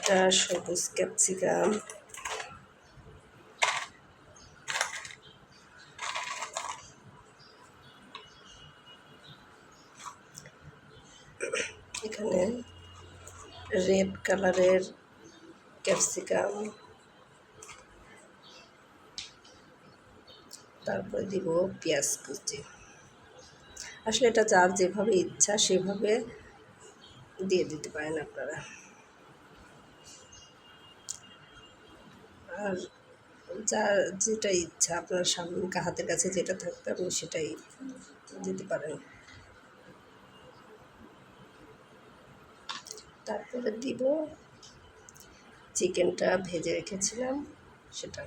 একটা সবুজ ক্যাপসিকাম, এখানে রেড কালারের ক্যাপসিকাম, তারপরে দিব পেঁয়াজ কুচি। আসলে এটা যার যেভাবে ইচ্ছা সেভাবে দিয়ে দিতে পারেন আপনারা। আর যার যেটা ইচ্ছা, আপনার সামনে হাতের কাছে যেটা থাকবে আপনি সেটাই দিতে পারেন। তারপরে দিব চিকেনটা ভেজে রেখেছিলাম সেটা।